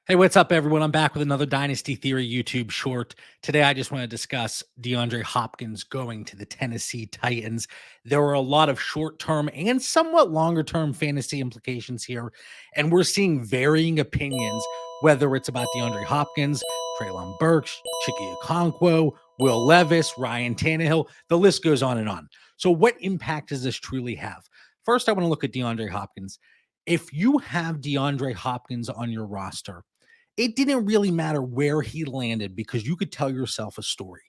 Hey, what's up, everyone? I'm back with another Dynasty Theory YouTube short. Today, I just want to discuss DeAndre Hopkins going to the Tennessee Titans. There are a lot of short term and somewhat longer term fantasy implications here, and we're seeing varying opinions, whether it's about DeAndre Hopkins, Traylon Burks, Chiki Okonkwo, Will Levis, Ryan Tannehill. The list goes on and on. So, what impact does this truly have? First, I want to look at DeAndre Hopkins. If you have DeAndre Hopkins on your roster, it didn't really matter where he landed because you could tell yourself a story.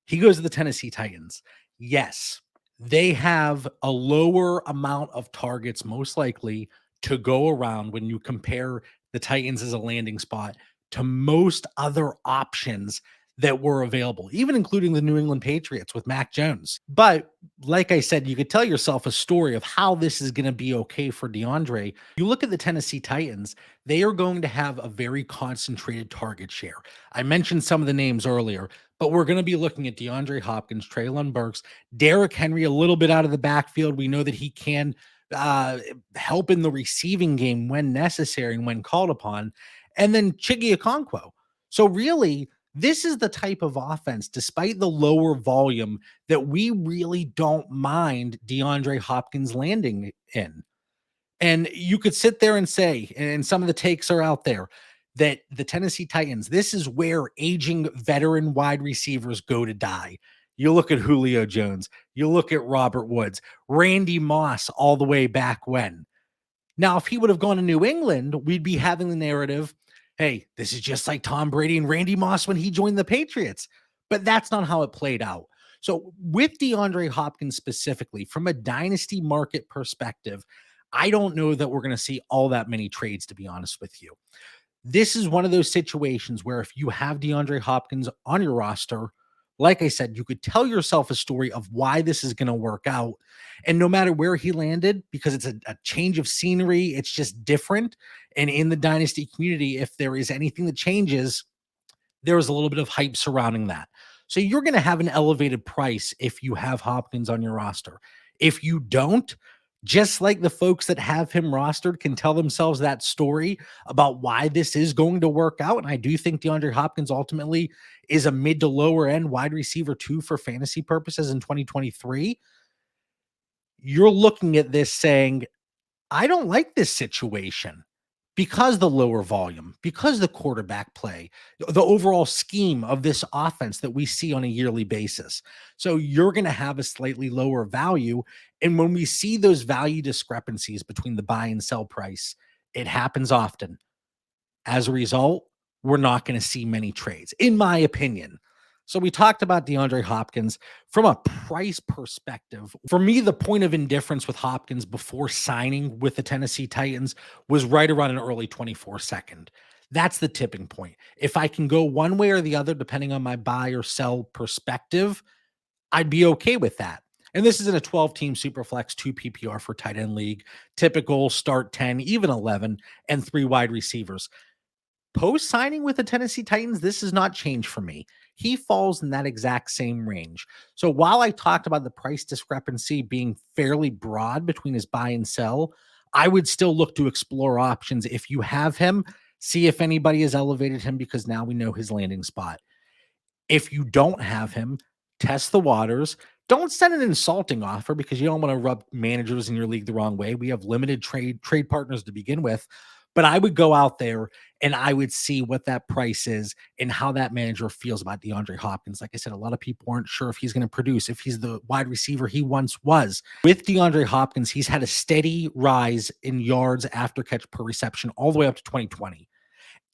He goes to the Tennessee Titans. Yes, they have a lower amount of targets, most likely, to go around when you compare the Titans as a landing spot to most other options that were available, even including the New England Patriots with Mac Jones. But like I said, you could tell yourself a story of how this is going to be okay for DeAndre. You look at the Tennessee Titans, they are going to have a very concentrated target share. I mentioned some of the names earlier, but we're going to be looking at DeAndre Hopkins, Traylon Burks, Derrick Henry, a little bit out of the backfield. We know that he can help in the receiving game when necessary and when called upon, and then Chigi Okonkwo. So really, this is the type of offense, despite the lower volume, that we really don't mind DeAndre Hopkins landing in. And you could sit there and say, and some of the takes are out there, that the Tennessee Titans, this is where aging veteran wide receivers go to die. You look at Julio Jones, you look at Robert Woods, Randy Moss, all the way back when. Now, if he would have gone to New England, we'd be having the narrative, hey, this is just like Tom Brady and Randy Moss when he joined the Patriots. But that's not how it played out. So, with DeAndre Hopkins specifically, from a dynasty market perspective, I don't know that we're going to see all that many trades, to be honest with you. This is one of those situations where if you have DeAndre Hopkins on your roster, like I said, you could tell yourself a story of why this is going to work out. And no matter where he landed, because it's a change of scenery, it's just different. And in the dynasty community, if there is anything that changes, there is a little bit of hype surrounding that. So you're going to have an elevated price if you have Hopkins on your roster. If you don't, just like the folks that have him rostered can tell themselves that story about why this is going to work out. And I do think DeAndre Hopkins ultimately is a mid to lower end wide receiver two for fantasy purposes in 2023. You're looking at this saying, I don't like this situation because the lower volume, because the quarterback play, the overall scheme of this offense that we see on a yearly basis. So you're going to have a slightly lower value. And when we see those value discrepancies between the buy and sell price, it happens often. As a result, we're not going to see many trades, in my opinion. So we talked about DeAndre Hopkins from a price perspective. For me, the point of indifference with Hopkins before signing with the Tennessee Titans was right around an early 24 second. That's the tipping point. If I can go one way or the other, depending on my buy or sell perspective, I'd be okay with that. And this is in a 12-team Superflex 2 PPR for tight end league, typical start 10, even 11, and 3 wide receivers. Post signing with the Tennessee Titans, this has not changed for me. He falls in that exact same range. So while I talked about the price discrepancy being fairly broad between his buy and sell, I would still look to explore options. If you have him, see if anybody has elevated him because now we know his landing spot. If you don't have him, test the waters. Don't send an insulting offer because you don't want to rub managers in your league the wrong way. We have limited trade partners to begin with. But I would go out there and I would see what that price is and how that manager feels about DeAndre Hopkins. Like I said, a lot of people aren't sure if he's going to produce, if he's the wide receiver he once was. With DeAndre Hopkins, he's had a steady rise in yards after catch per reception all the way up to 2020.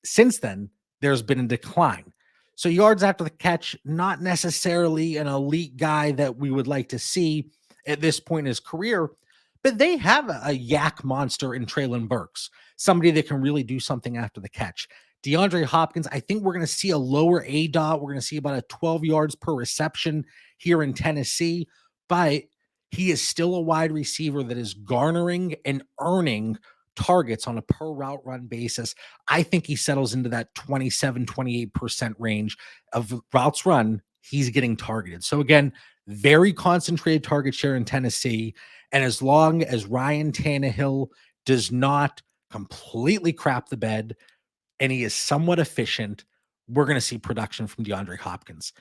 Since then, there's been a decline. So yards after the catch, not necessarily an elite guy that we would like to see at this point in his career, but they have a yak monster in Traylon Burks, somebody that can really do something after the catch. DeAndre Hopkins, I think we're going to see a lower ADOT. We're going to see about a 12 yards per reception here in Tennessee, but he is still a wide receiver that is garnering and earning targets on a per route run basis. I think he settles into that 27-28% range of routes run. He's getting targeted. So again, very concentrated target share in Tennessee. And as long as Ryan Tannehill does not completely crap the bed, and he is somewhat efficient, we're going to see production from DeAndre Hopkins.